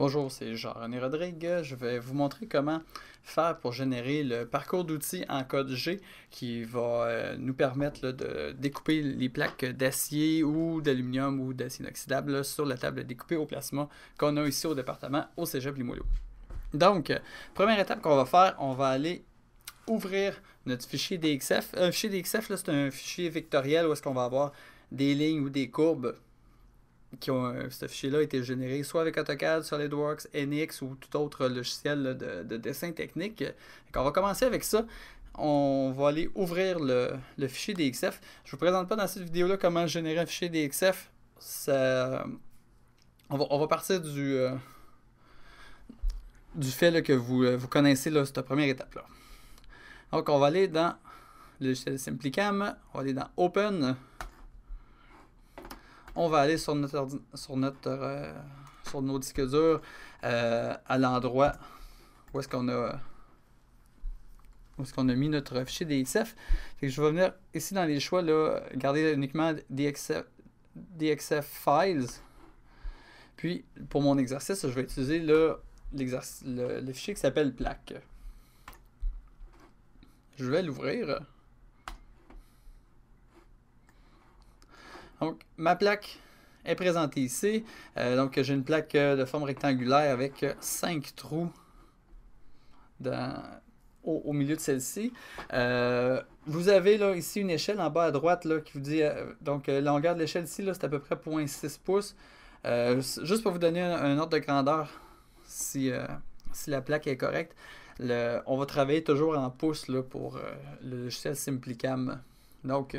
Bonjour, c'est Jean-René Rodrigue. Je vais vous montrer comment faire pour générer le parcours d'outils en code G qui va nous permettre là, de découper les plaques d'acier ou d'aluminium ou d'acier inoxydable là, sur la table découpée au plasma qu'on a ici au département au Cégep Limoilou. Donc, première étape qu'on va faire, on va aller ouvrir notre fichier DXF. Un fichier DXF, c'est un fichier vectoriel où est-ce qu'on va avoir des lignes ou des courbes ce fichier-là a été généré soit avec AutoCAD, SolidWorks, NX ou tout autre logiciel là, de dessin technique. On va commencer avec ça. On va aller ouvrir le fichier DXF. Je ne vous présente pas dans cette vidéo-là comment générer un fichier DXF. On va partir du fait là, que vous connaissez là, cette première étape-là. Donc, on va aller dans le logiciel SimplyCam. On va aller dans Open. On va aller sur nos disques durs à l'endroit où est-ce qu'on a mis notre fichier DXF. Fait que je vais venir ici dans les choix, là, garder uniquement DXF Files. Puis pour mon exercice, je vais utiliser le fichier qui s'appelle plaque. Je vais l'ouvrir. Donc, ma plaque est présentée ici. Donc, j'ai une plaque de forme rectangulaire avec 5 trous au milieu de celle-ci. Vous avez là, ici une échelle en bas à droite là, qui vous dit... donc, la longueur de l'échelle ici, c'est à peu près 0,6 pouces. Juste pour vous donner un ordre de grandeur, si la plaque est correcte, on va travailler toujours en pouces là, pour le logiciel SimplyCam. Donc...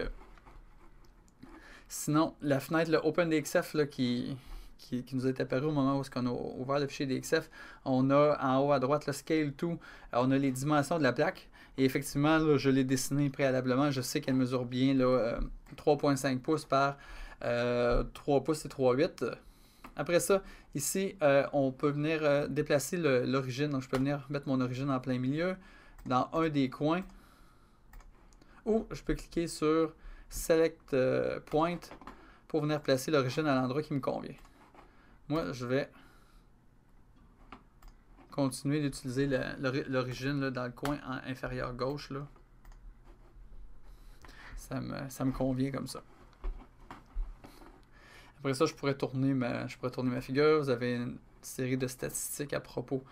sinon, la fenêtre, le OpenDXF là, qui nous est apparue au moment où on a ouvert le fichier DXF, on a en haut à droite le Scale to, on a les dimensions de la plaque. Et effectivement, là, je l'ai dessiné préalablement. Je sais qu'elle mesure bien 3,5 pouces par 3 pouces et 3,8. Après ça, ici, on peut venir déplacer l'origine. Donc, je peux venir mettre mon origine en plein milieu, dans un des coins. Ou je peux cliquer sur Select Point pour venir placer l'origine à l'endroit qui me convient. Moi, je vais continuer d'utiliser l'origine dans le coin inférieur gauche. Là. Ça me convient comme ça. Après ça, je pourrais tourner ma figure. Vous avez une série de statistiques à propos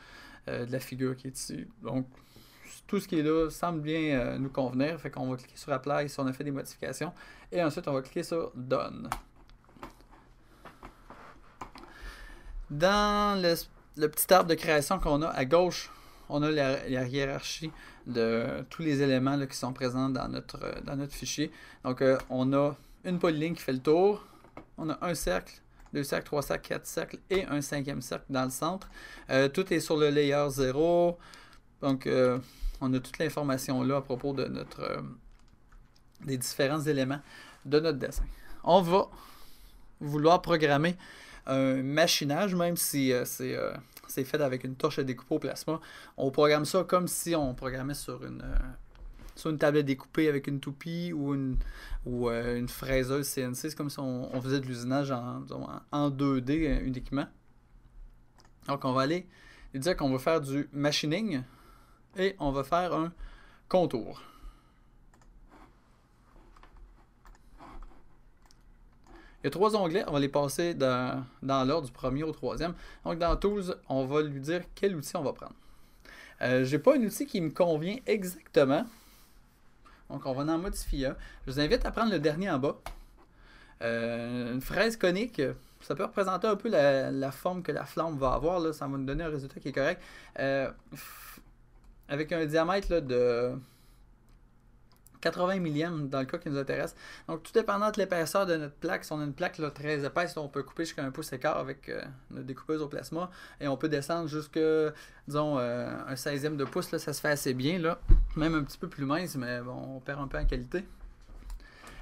de la figure qui est ici. Donc, tout ce qui est là semble bien nous convenir. Fait qu'on va cliquer sur Apply si on a fait des modifications. Et ensuite, on va cliquer sur Done. Dans le petit arbre de création qu'on a à gauche, on a la hiérarchie de tous les éléments là, qui sont présents dans notre fichier. Donc, on a une polyligne qui fait le tour. On a un cercle, 2 cercles, 3 cercles, 4 cercles et un 5e cercle dans le centre. Tout est sur le layer 0. Donc, on a toute l'information là à propos de des différents éléments de notre dessin. On va vouloir programmer un machinage, même si c'est fait avec une torche à découper au plasma. On programme ça comme si on programmait sur une tablette découpée avec une toupie ou une fraiseuse CNC. C'est comme si on faisait de l'usinage en 2D uniquement. Donc, on va aller dire qu'on va faire du machining. Et on va faire un contour. Il y a 3 onglets, on va les passer dans l'ordre du premier au 3e. Donc dans Tools, on va lui dire quel outil on va prendre. Je n'ai pas un outil qui me convient exactement. Donc on va en modifier un. Je vous invite à prendre le dernier en bas. Une fraise conique, ça peut représenter un peu la forme que la flamme va avoir. Là. Ça va nous donner un résultat qui est correct. Avec un diamètre là, de 80 millième dans le cas qui nous intéresse. Donc, tout dépendant de l'épaisseur de notre plaque, si on a une plaque là, très épaisse, là, on peut couper jusqu'à 1 pouce et quart avec notre découpeuse au plasma. Et on peut descendre jusqu'à, disons, un 16e de pouce. Là, ça se fait assez bien. Là. Même un petit peu plus mince, mais bon, on perd un peu en qualité.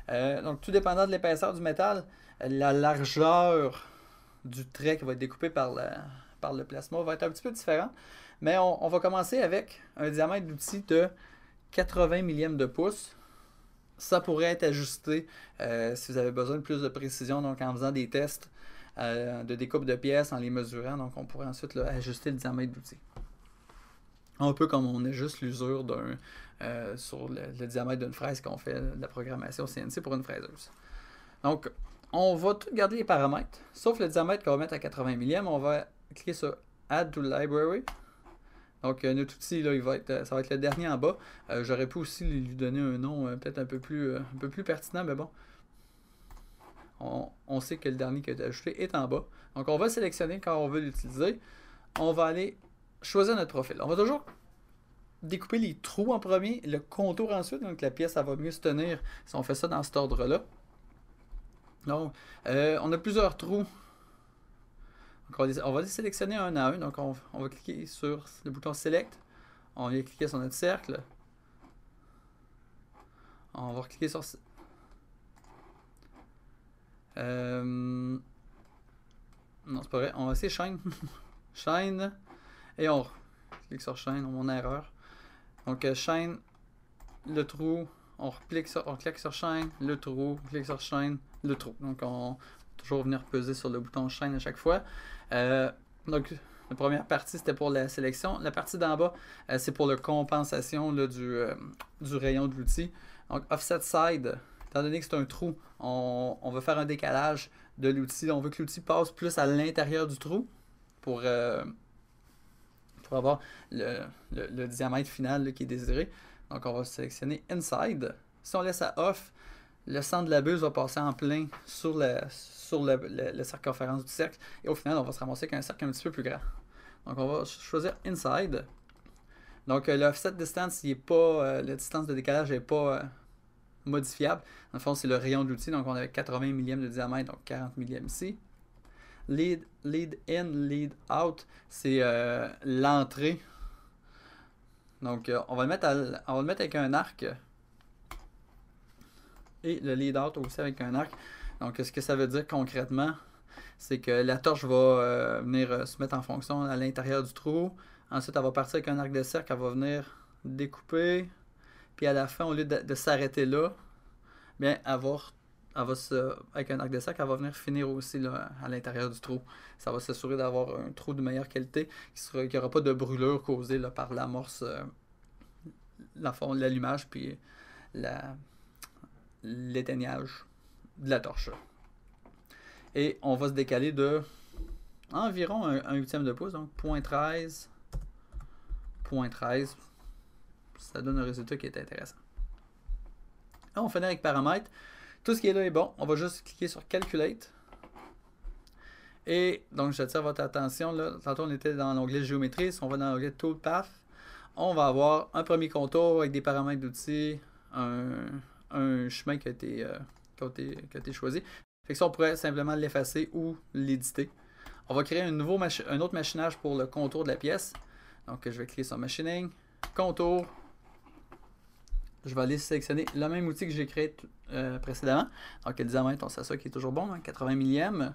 Donc, tout dépendant de l'épaisseur du métal, la largeur du trait qui va être découpé par le plasma va être un petit peu différent. Mais on va commencer avec un diamètre d'outil de 80 millième de pouce. Ça pourrait être ajusté si vous avez besoin de plus de précision, donc en faisant des tests de découpe de pièces en les mesurant. Donc, on pourrait ensuite là, ajuster le diamètre d'outil. Un peu comme on ajuste l'usure sur le diamètre d'une fraise quand on fait de la programmation CNC pour une fraiseuse. Donc, on va tout garder les paramètres, sauf le diamètre qu'on va mettre à 80 mm. On va cliquer sur Add to Library. Donc, notre outil, là, ça va être le dernier en bas. J'aurais pu aussi lui donner un nom peut-être un peu plus pertinent, mais bon. On sait que le dernier qui a été ajouté est en bas. Donc, on va sélectionner quand on veut l'utiliser. On va aller choisir notre profil. On va toujours découper les trous en premier, le contour ensuite. Donc, la pièce, ça va mieux se tenir si on fait ça dans cet ordre-là. Donc, on a plusieurs trous. Donc, on va les sélectionner un à un. Donc, on va cliquer sur le bouton Select. On va cliquer sur notre cercle. On va cliquer sur... non, c'est pas vrai. On va essayer Shine. Shine. Et on clique sur Shine. Mon erreur. Donc, Shine, le trou. On clique sur Shine, le trou. On clique sur Shine, le trou. Donc, on va toujours venir peser sur le bouton Shine à chaque fois. Donc, la première partie, c'était pour la sélection. La partie d'en bas, c'est pour la compensation là, du rayon de l'outil. Donc, Offset Side, étant donné que c'est un trou, on veut faire un décalage de l'outil. On veut que l'outil passe plus à l'intérieur du trou pour avoir le diamètre final là, qui est désiré. Donc, on va sélectionner Inside. Si on laisse à Off, le centre de la buse va passer en plein sur la circonférence du cercle. Et au final, on va se ramasser avec un cercle un petit peu plus grand. Donc, on va choisir Inside. Donc, l'offset distance, la distance de décalage n'est pas modifiable. Dans le fond, c'est le rayon de l'outil. Donc, on a 80 mm de diamètre, donc 40 mm ici. Lead in, lead out, c'est l'entrée. Donc, on va le mettre avec un arc. Et le lead out aussi avec un arc. Donc, ce que ça veut dire concrètement, c'est que la torche va venir se mettre en fonction à l'intérieur du trou. Ensuite, elle va partir avec un arc de cercle, elle va venir découper. Puis à la fin, au lieu de s'arrêter là, bien, avec un arc de cercle, elle va venir finir aussi là, à l'intérieur du trou. Ça va s'assurer d'avoir un trou de meilleure qualité, qu'il n'y aura pas de brûlure causée là, par l'amorce, l'allumage, puis l'éteignage de la torche. Et on va se décaler de environ un huitième de pouce, donc 0.13. 0.13. Ça donne un résultat qui est intéressant. Là, on finit avec paramètres. Tout ce qui est là est bon. On va juste cliquer sur Calculate. Et donc, j'attire votre attention. Là, tantôt, on était dans l'onglet Géométrie. Si on va dans l'onglet Toolpath, on va avoir un premier contour avec des paramètres d'outils, un chemin qui a été choisi. Fait que ça, on pourrait simplement l'effacer ou l'éditer. On va créer un autre machinage pour le contour de la pièce. Donc, je vais cliquer sur Machining, Contour. Je vais aller sélectionner le même outil que j'ai créé précédemment. Donc, le diamètre, on s'assure qu'il est toujours bon, hein, 80 mm.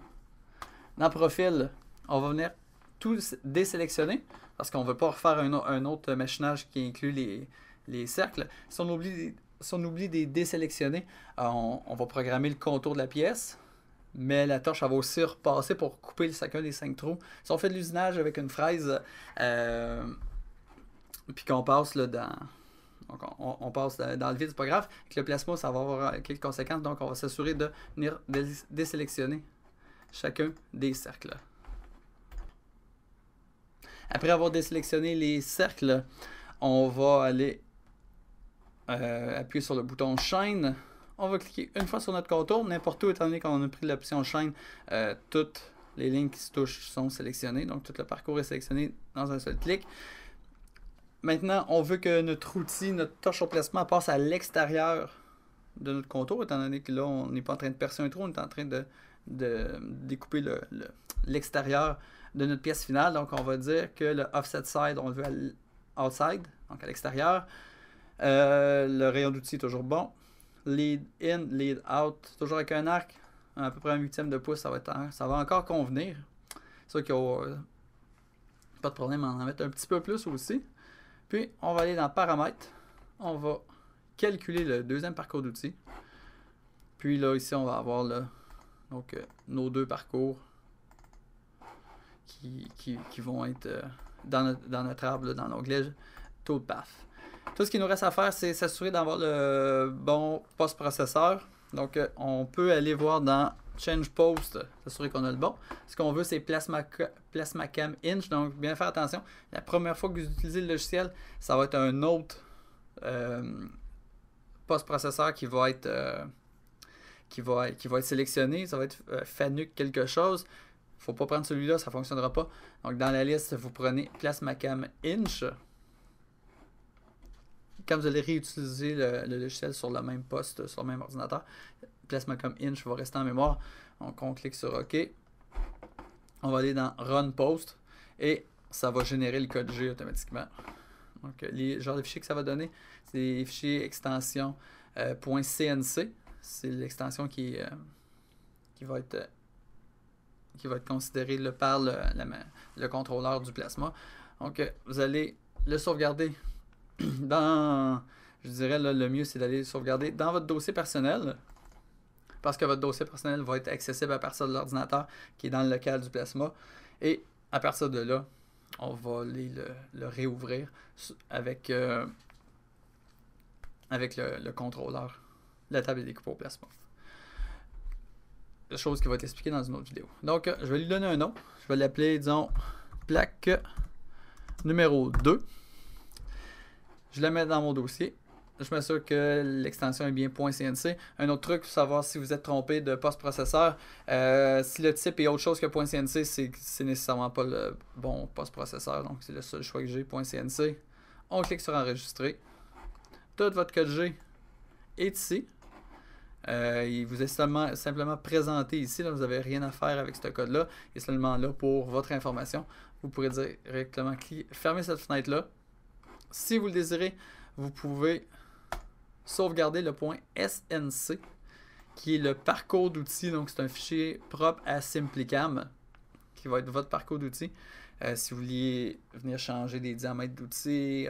Dans Profil, on va venir tout désélectionner parce qu'on ne veut pas refaire un autre machinage qui inclut les cercles. Si on oublie de les désélectionner, on va programmer le contour de la pièce. Mais la torche, elle va aussi repasser pour couper chacun des 5 trous. Si on fait de l'usinage avec une fraise, puis qu'on passe là, donc on passe dans le vide, c'est pas grave. Avec le plasma, ça va avoir quelques conséquences. Donc, on va s'assurer de venir désélectionner chacun des cercles. Après avoir désélectionné les cercles, on va aller appuyer sur le bouton Shine. On va cliquer une fois sur notre contour, n'importe où, étant donné qu'on a pris l'option Shine, toutes les lignes qui se touchent sont sélectionnées, donc tout le parcours est sélectionné dans un seul clic. Maintenant, on veut que notre outil, notre torche au placement passe à l'extérieur de notre contour, étant donné que là, on n'est pas en train de percer un trou, on est en train de découper l'extérieur de notre pièce finale. Donc, on va dire que le offset side, on le veut à outside, donc à l'extérieur. Le rayon d'outil est toujours bon. Lead in, lead out, toujours avec un arc, à peu près un huitième de pouce, ça va encore convenir. C'est sûr qu'il n'y a pas de problème à en mettre un petit peu plus aussi. Puis, on va aller dans Paramètres. On va calculer le deuxième parcours d'outils. Puis là, ici, on va avoir là, donc, nos deux parcours qui vont être dans notre arbre, là, dans l'onglet Toolpath. Tout ce qu'il nous reste à faire, c'est s'assurer d'avoir le bon post-processeur. Donc, on peut aller voir dans Change Post, s'assurer qu'on a le bon. Ce qu'on veut, c'est PlasmaCam Inch. Donc, bien faire attention. La première fois que vous utilisez le logiciel, ça va être un autre post-processeur qui va être sélectionné. Ça va être Fanuc quelque chose. Il ne faut pas prendre celui-là, ça ne fonctionnera pas. Donc, dans la liste, vous prenez PlasmaCam Inch. Quand vous allez réutiliser le logiciel sur le même poste, sur le même ordinateur, PlasmaCam Inch va rester en mémoire. Donc, on clique sur OK. On va aller dans Run Post et ça va générer le code G automatiquement. Donc, les genres de fichiers que ça va donner, c'est des fichiers extension .cnc. C'est l'extension qui va être considérée par le contrôleur du Plasma. Donc, vous allez le sauvegarder je dirais là, le mieux c'est d'aller le sauvegarder dans votre dossier personnel, parce que votre dossier personnel va être accessible à partir de l'ordinateur qui est dans le local du Plasma, et à partir de là on va aller le réouvrir avec le contrôleur, la table est découpée au Plasma, chose qui va être expliquée dans une autre vidéo. Donc je vais lui donner un nom, je vais l'appeler, disons, plaque numéro 2. Je la mets dans mon dossier. Je m'assure que l'extension est bien .cnc. Un autre truc pour savoir si vous êtes trompé de post-processeur, si le type est autre chose que .cnc, c'est nécessairement pas le bon post-processeur. Donc c'est le seul choix que j'ai, .cnc. On clique sur enregistrer. Tout votre code G est ici. Il vous est simplement présenté ici. Là, vous n'avez rien à faire avec ce code-là. Il est seulement là pour votre information. Vous pourrez directement fermer cette fenêtre-là. Si vous le désirez, vous pouvez sauvegarder le .snc, qui est le parcours d'outils. Donc, c'est un fichier propre à Simplicam, qui va être votre parcours d'outils. Si vous vouliez venir changer des diamètres d'outils,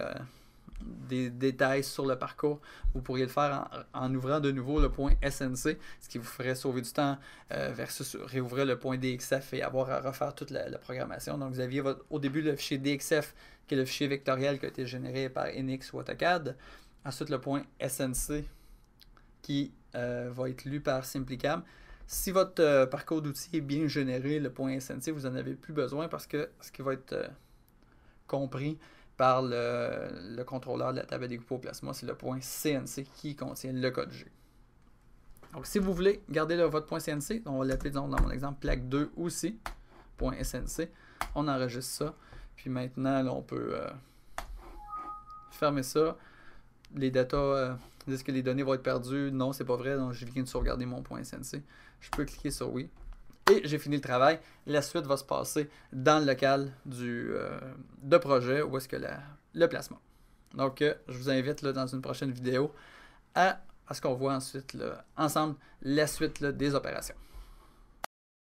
des détails sur le parcours, vous pourriez le faire en ouvrant de nouveau le .snc, ce qui vous ferait sauver du temps versus réouvrir le .dxf et avoir à refaire toute la programmation. Donc, vous aviez au début le fichier DXF, qui est le fichier vectoriel qui a été généré par NX ou AutoCAD. Ensuite, le .snc qui va être lu par Simplicam. Si votre parcours d'outils est bien généré, le .snc, vous n'en avez plus besoin, parce que ce qui va être compris par le contrôleur de la table à découper au Plasma, c'est le .cnc qui contient le code G. Donc, si vous voulez garder votre .cnc, on va l'appeler dans mon exemple plaque 2 aussi, .snc, on enregistre ça. Puis maintenant, là, on peut fermer ça. Les datas disent que les données vont être perdues. Non, c'est pas vrai. Donc, je viens de sauvegarder mon .snc. Je peux cliquer sur oui. Et j'ai fini le travail. La suite va se passer dans le local de projet, où est-ce que le Plasma. Donc, je vous invite là, dans une prochaine vidéo à ce qu'on voit ensuite là, ensemble la suite là, des opérations.